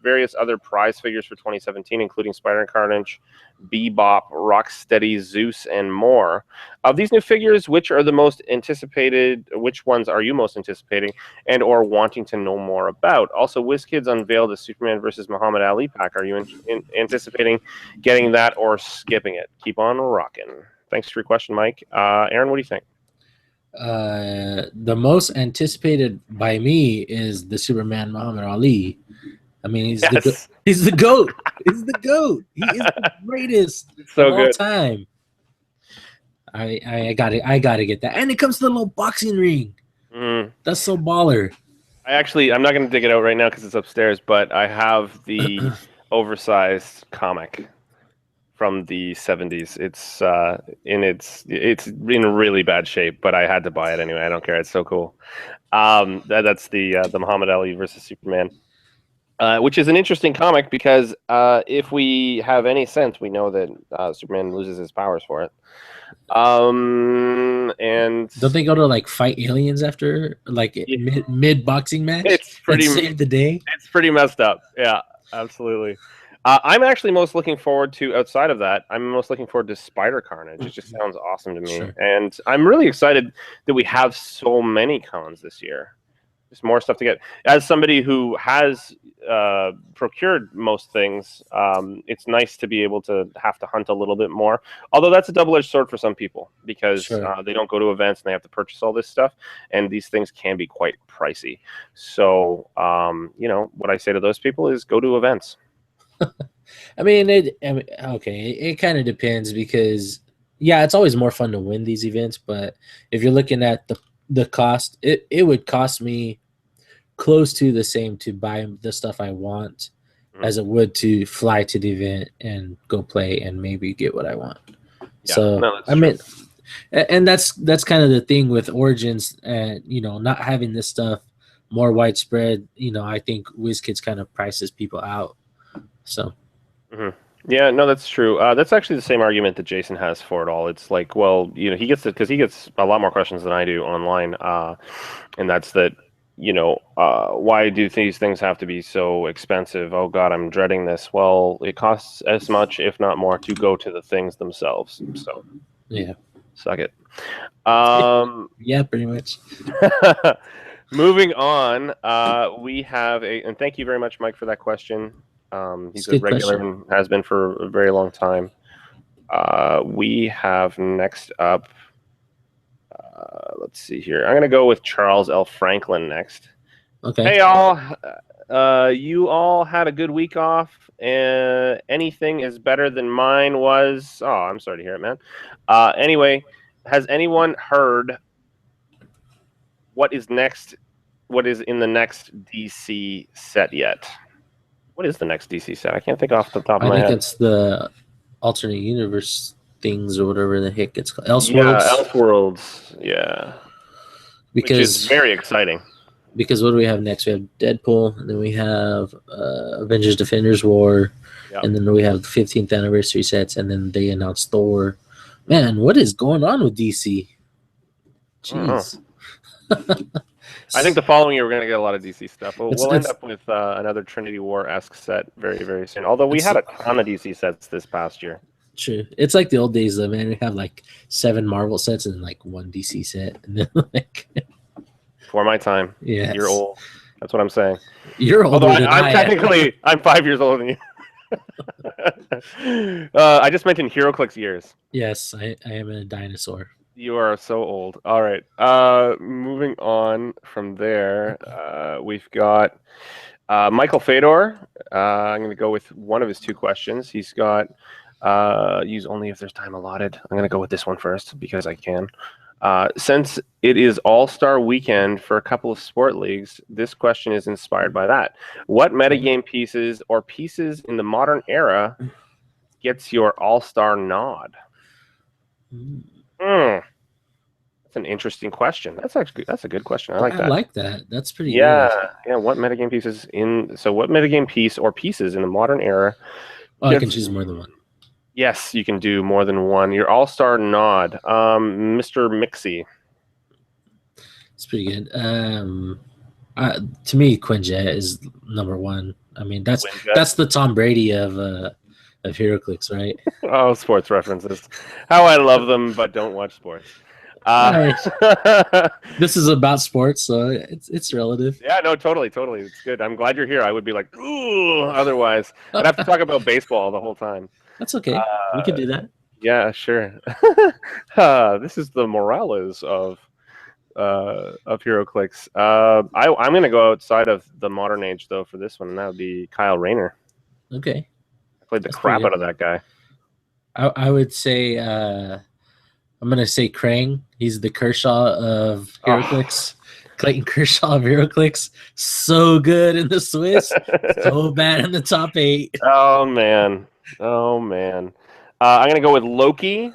various other prize figures for 2017, including Spider and Carnage, Bebop, Rocksteady, Zeus, and more. Of these new figures, which are the most anticipated? Which ones are you most anticipating and or wanting to know more about? Also, WizKids unveiled a Superman versus Muhammad Ali pack. Are you anticipating getting that or skipping it? Keep on rocking. Thanks for your question, Mike. Aaron, what do you think? The most anticipated by me is the Superman Muhammad Ali. I mean, he's the goat. He's the goat. He is the greatest of all time. I gotta get that, and it comes to the little boxing ring. That's so baller. I'm not gonna dig it out right now because it's upstairs, but I have the oversized comic from the 70s. It's in really bad shape, but I had to buy it anyway. I don't care. It's so cool. That's the Muhammad Ali versus Superman, which is an interesting comic because if we have any sense, we know that Superman loses his powers for it. And don't they go to like fight aliens after like mid boxing match? It's pretty save the day. It's pretty messed up. Yeah, absolutely. I'm actually most looking forward to, outside of that, I'm most looking forward to Spider Carnage. It just sounds awesome to me. Sure. And I'm really excited that we have so many cons this year. There's more stuff to get. As somebody who has procured most things, it's nice to be able to have to hunt a little bit more. Although that's a double-edged sword for some people because they don't go to events and they have to purchase all this stuff. And these things can be quite pricey. So, what I say to those people is go to events. I mean, it kind of depends because, it's always more fun to win these events. But if you're looking at the cost, it would cost me close to the same to buy the stuff I want as it would to fly to the event and go play and maybe get what I want. Yeah, So no, that's I true. mean, and that's kind of the thing with Origins, and not having this stuff more widespread. I think WizKids kind of prices people out. So Yeah, no, that's true. That's actually the same argument that Jason has for it all. It's like, well, he gets it because he gets a lot more questions than I do online, and that's that. Why do these things have to be so expensive? Oh God, I'm dreading this. Well, it costs as much, if not more, to go to the things themselves. So yeah, suck it. yeah, pretty much. Moving on, we have and thank you very much, Mike, for that question. It's He's a a good regular question. and has been for a very long time. We have next up, let's see here. I'm going to go with Charles L. Franklin next. Okay. Hey, all. You all had a good week off. Anything is better than mine was. Oh, I'm sorry to hear it, man. Anyway, has anyone heard what is next? What is in the next DC set yet? What is the next DC set? I can't think off the top of I my think head. it's the alternate universe things or whatever the heck it's called. Yeah, Elseworlds. Elseworlds. Yeah, which is very exciting. Because what do we have next? We have Deadpool, and then we have Avengers Defenders War, Yeah. and then we have the 15th anniversary sets, and then they announced Thor. Man, what is going on with DC? Jeez. I think the following year we're going to get a lot of DC stuff. We'll end It's up with another Trinity War-esque set very, very soon. Although we had a ton of DC sets this past year. true. It's like the old days, though, man. We have like 7 Marvel sets and like 1 DC set, and then like Before my time. Yes. You're old. That's what I'm saying. You're older Although than I'm I am. technically, I'm 5 years older than you. I just mentioned Heroclix years. Yes, I am a dinosaur. You are so old. All right. Moving on from there, we've got Michael Fedor. I'm going to go with one of his 2 questions. He's got use only if there's time allotted. I'm going to go with this one first because I can. Since it is All-Star Weekend for a couple of sport leagues, this question is inspired by that. What metagame pieces or pieces in the modern era gets your All-Star nod? That's an interesting question. That's a good question. I like that. I like that. That's pretty good. Yeah. What metagame pieces what metagame piece or pieces in the modern era? I can choose more than one. Yes, you can do more than one. Your all-star nod, Mr. Mixie. It's pretty good. To me, Quinjet is number 1. I mean, that's the Tom Brady of Heroclix, right? Oh, sports references. How I love them, but don't watch sports. This is about sports, so it's relative. Yeah, no, totally. It's good. I'm glad you're here. I would be like, ooh, otherwise. I'd have to talk about baseball the whole time. That's okay. We could do that. Yeah, sure. This is the Morales of Heroclix. I'm going to go outside of the modern age, though, for this one, and that would be Kyle Rayner. Okay. I played the crap out of that guy. I would say... I'm going to say Krang. He's the Kershaw of Heroclix. Clayton Kershaw of Heroclix. So good in the Swiss. So bad in the top 8. Oh, man. I'm going to go with Loki.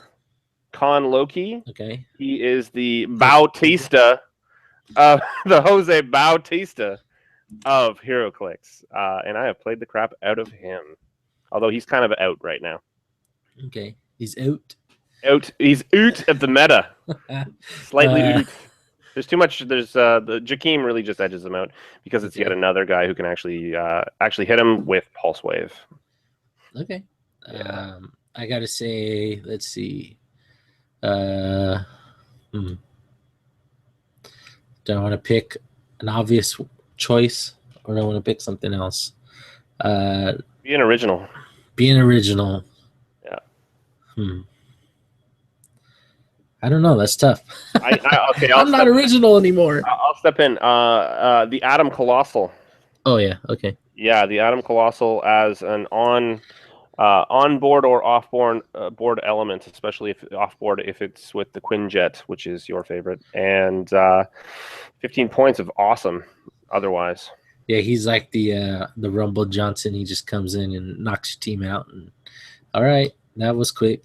Con Loki. Okay. He is the Bautista, the Jose Bautista of Heroclix. And I have played the crap out of him. Although he's kind of out right now. Okay. He's out. He's out of the meta. Slightly out. There's too much. There's the Jakeem really just edges him out because it's yet another guy who can actually hit him with Pulse Wave. Okay. Yeah. I gotta say, let's see. Do I want to pick an obvious choice or do I want to pick something else? Be an original. Yeah. I don't know. That's tough. Okay, I'm not original anymore. I'll step in. The Atom Colossal. Oh yeah. Okay. Yeah, the Atom Colossal as an on-board or off-board board element, especially if off-board if it's with the Quinjet, which is your favorite, and 15 points of awesome. Otherwise, Yeah, he's like the Rumble Johnson. He just comes in and knocks your team out. And all right, that was quick.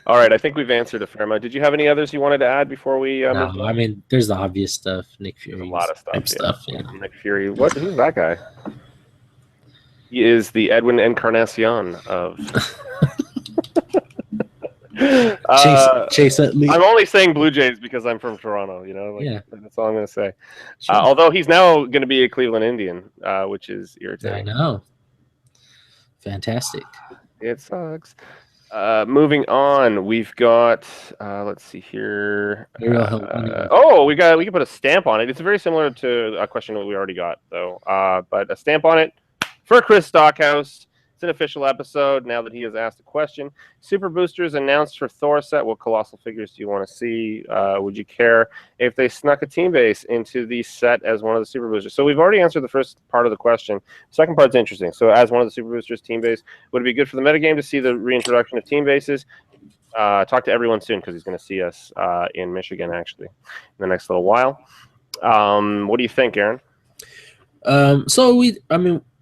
All right, I think we've answered a fair amount. Did you have any others you wanted to add before we No, moved I on? mean, there's the obvious stuff. Nick There's a lot Fury's of stuff. type Yeah, stuff. Yeah. Nick Fury. What? Who's that guy? He is the Edwin Encarnacion of. Chase Utley. I'm only saying Blue Jays because I'm from Toronto. You know, like Yeah. that's all I'm going to say. Sure. Although he's now going to be a Cleveland Indian, which is I irritating. know. Fantastic. It sucks. Moving on, we've got. Let's see here. We can put a stamp on it. It's very similar to a question that we already got, though. But a stamp on it for Chris Stockhouse. It's an official episode now that he has asked a question. Super boosters announced for Thor set. What colossal figures do you want to see? Would you care if they snuck a team base into the set as one of the super boosters? So we've already answered the first part of the question. Second part's interesting. So as one of the super boosters team base, would it be good for the metagame to see the reintroduction of team bases? Talk to everyone soon because he's going to see us in Michigan actually in the next little while. What do you think, Aaron? So we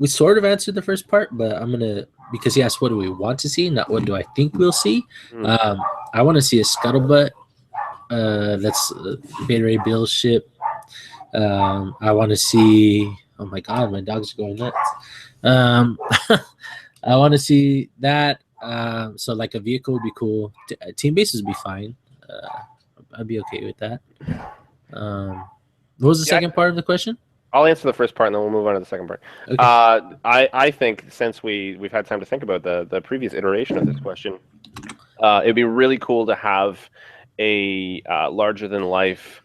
sort of answered the first part, but I'm gonna, because he asked what do we want to see, not what do I think we'll see. I want to see a scuttlebutt. That's Beta Ray Bill's ship. I want to see. Oh my god, my dog's going nuts. I want to see that. So like a vehicle would be cool. Team bases would be fine. I'd be okay with that. What was the second part of the question? I'll answer the first part, and then we'll move on to the second part. Okay. I think since we've had time to think about the previous iteration of this question, it'd be really cool to have a larger than life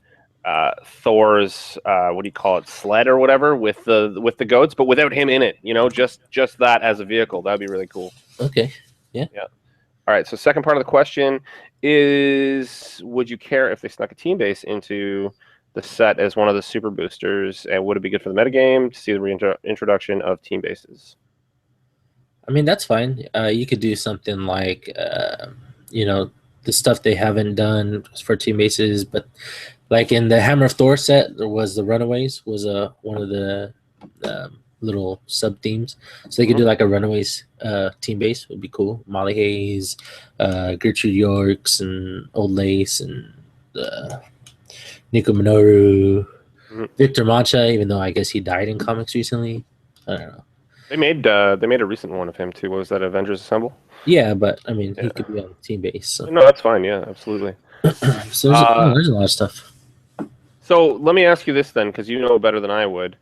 Thor's what do you call it, sled or whatever with the goats, but without him in it. You know, just that as a vehicle. That'd be really cool. Okay. Yeah. All right. So second part of the question is: would you care if they snuck a team base into the set as one of the super boosters, and would it be good for the metagame to see the reintroduction of team bases? I mean, that's fine. You could do something like, the stuff they haven't done for team bases, but like in the Hammer of Thor set, there was the Runaways was one of the little sub themes, so they could do like a Runaways team base. Would be cool. Molly Hayes, Gertrude Yorks, and Old Lace, and Nico Minoru, Victor Mancha, even though I guess he died in comics recently. I don't know. They made a recent one of him too. What was that, Avengers Assemble? Yeah, but I mean, he could be on team base. So. No, that's fine. Yeah, absolutely. So there's a lot of stuff. So let me ask you this then, because you know better than I would.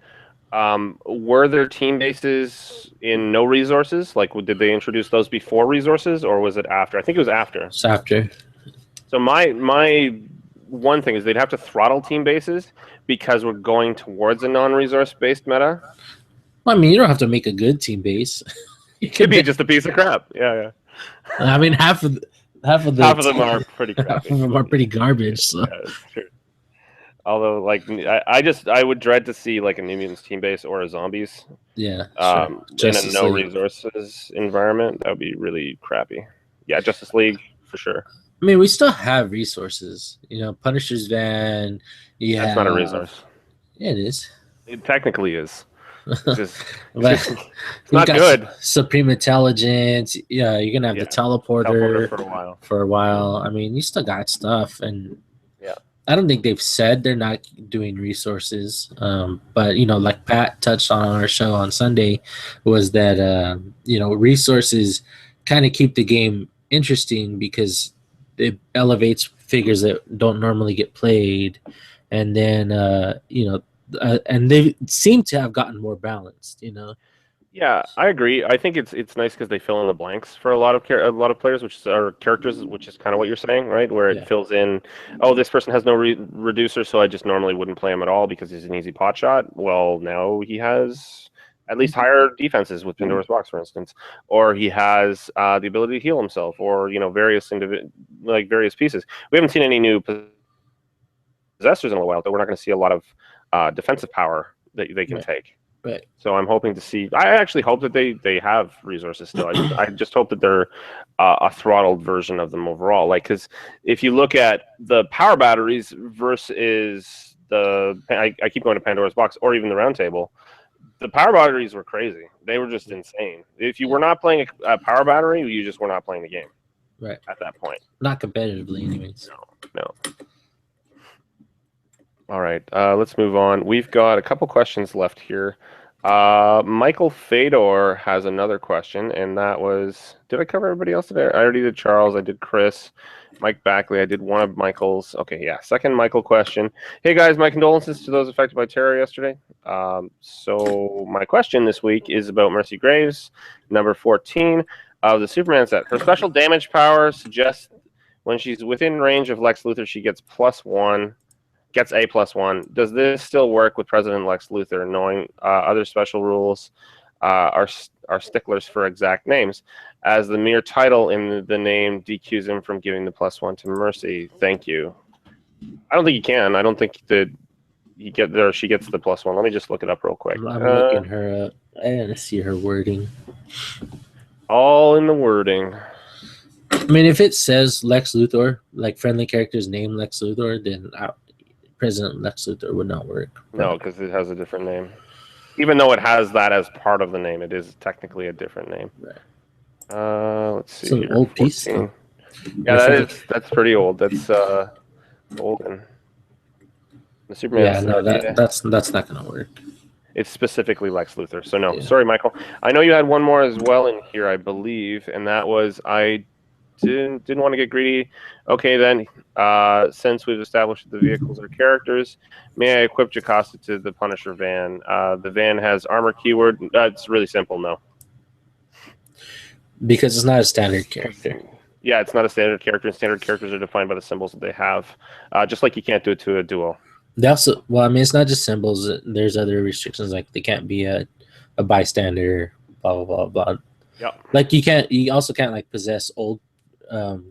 Were there team bases in no resources? Like, did they introduce those before resources, or was it after? I think it was after. It's after. So my one thing is they'd have to throttle team bases because we're going towards a non-resource based meta. Well, I mean, you don't have to make a good team base. It could be just a piece of crap. Yeah. I mean, half of them are pretty crappy. Half of them are pretty garbage. So. Yeah, that's true. Although, like, I would dread to see like a New Mutants team base or a Zombies. Yeah. Sure. In a no resources environment, that would be really crappy. Yeah, Justice League for sure. I mean, we still have resources. You know, Punisher's van. That's not a resource. Yeah, it is. It technically is. It's just, it's not good. Supreme Intelligence. Yeah, you're gonna have the teleporter for a while. I mean, you still got stuff, and yeah, I don't think they've said they're not doing resources. But like Pat touched on our show on Sunday, was that resources kind of keep the game interesting because it elevates figures that don't normally get played, and then and they seem to have gotten more balanced. Yeah, I agree. I think it's nice because they fill in the blanks for a lot of players, which are characters, which is kind of what you're saying, right? Where it fills in, oh, this person has no reducer, so I just normally wouldn't play him at all because he's an easy pot shot. Well, now he has at least higher defenses with Pandora's Box, for instance, or he has the ability to heal himself, or various pieces. We haven't seen any new possessors in a while, though. We're not going to see a lot of defensive power that they can take. Right. So I'm hoping to see. I actually hope that they have resources still. I just hope that they're a throttled version of them overall. Like, because if you look at the power batteries versus I keep going to Pandora's Box or even the Round Table. The power batteries were crazy. They were just insane. If you were not playing a power battery, you just were not playing the game. Right. At that point. Not competitively, anyways. No. All right. Let's move on. We've got a couple questions left here. Michael Fedor has another question, and that was, did I cover everybody else today? I already did Charles. I did Chris. Mike Backley. I did one of Michael's. Okay, yeah. Second Michael question. Hey, guys. My condolences to those affected by terror yesterday. So my question this week is about Mercy Graves, number 14 of the Superman set. Her special damage power suggests when she's within range of Lex Luthor, she gets +1. Gets a +1. Does this still work with President Lex Luthor, knowing other special rules are sticklers for exact names, as the mere title in the name DQs him from giving the +1 to Mercy? Thank you. I don't think he can. I don't think that he get there. She gets the +1. Let me just look it up real quick. I'm looking her up. I didn't see her wording. All in the wording. I mean, if it says Lex Luthor, like friendly characters name Lex Luthor, then President Lex Luthor would not work. No, because it has a different name. Even though it has that as part of the name, it is technically a different name. Right. Let's see. It's an old piece. Though. Yeah, that's pretty old. That's old and the Superman. Yeah, no, that's not gonna work. It's specifically Lex Luthor. So no, sorry, Michael. I know you had one more as well in here, I believe, and that was I didn't want to get greedy. Okay, then, since we've established that the vehicles are characters, may I equip Jocasta to the Punisher van? The van has armor keyword. It's really simple, no. Because it's not a standard character. Yeah, it's not a standard character, and standard characters are defined by the symbols that they have. Just like you can't do it to a duo. They also, well, I mean, it's not just symbols. There's other restrictions, like they can't be a bystander, blah, blah, blah, blah. Yeah. Like you also can't like possess old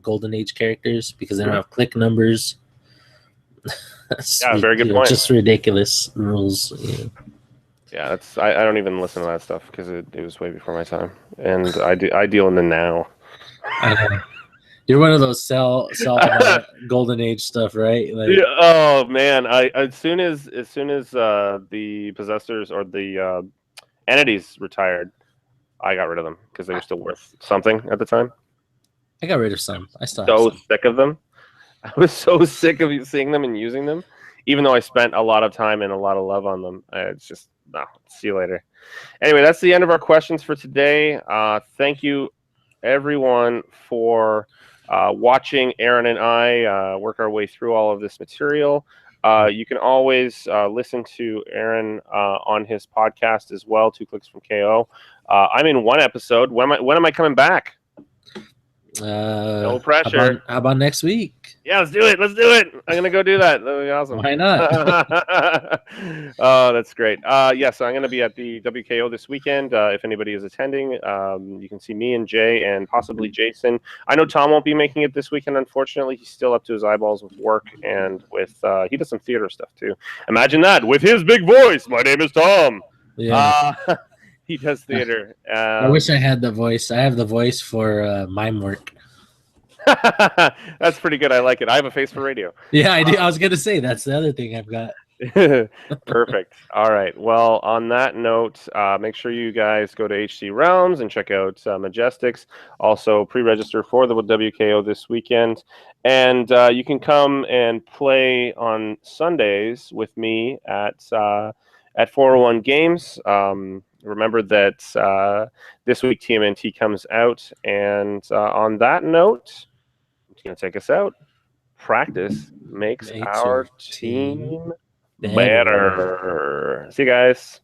Golden Age characters because they don't have click numbers. Yeah, very good point. Just ridiculous rules. Yeah, that's I don't even listen to that stuff because it was way before my time, and I deal in the now. You're one of those sell Golden Age stuff, right? Like, yeah, oh man, as soon as the possessors or the entities retired, I got rid of them because they were still worth something at the time. I got rid of some. I still so sick of them. I was so sick of seeing them and using them, even though I spent a lot of time and a lot of love on them. It's just no. See you later. Anyway, that's the end of our questions for today. Thank you, everyone, for watching Aaron and I work our way through all of this material. You can always listen to Aaron on his podcast as well, 2 Clicks from KO. I'm in one episode. When am I coming back? No pressure. How about next week? Yeah, let's do it. I'm gonna go do that. That'll be awesome. Why not? Oh, that's great. Yes, I'm gonna be at the WKO this weekend. If anybody is attending, you can see me and Jay and possibly Jason. I know Tom won't be making it this weekend, unfortunately. He's still up to his eyeballs with work and with he does some theater stuff too. Imagine that with his big voice. My name is Tom. Yeah. He does theater. I wish I had the voice. I have the voice for mime work. That's pretty good. I like it. I have a face for radio. Yeah, I do. I was gonna say that's the other thing I've got. Perfect. All right. Well, on that note, make sure you guys go to HC Realms and check out Majestics. Also, pre-register for the WKO this weekend, and you can come and play on Sundays with me at 401 Games. Remember that this week TMNT comes out, and on that note, I'm going to take us out. Practice makes our team better. See you guys.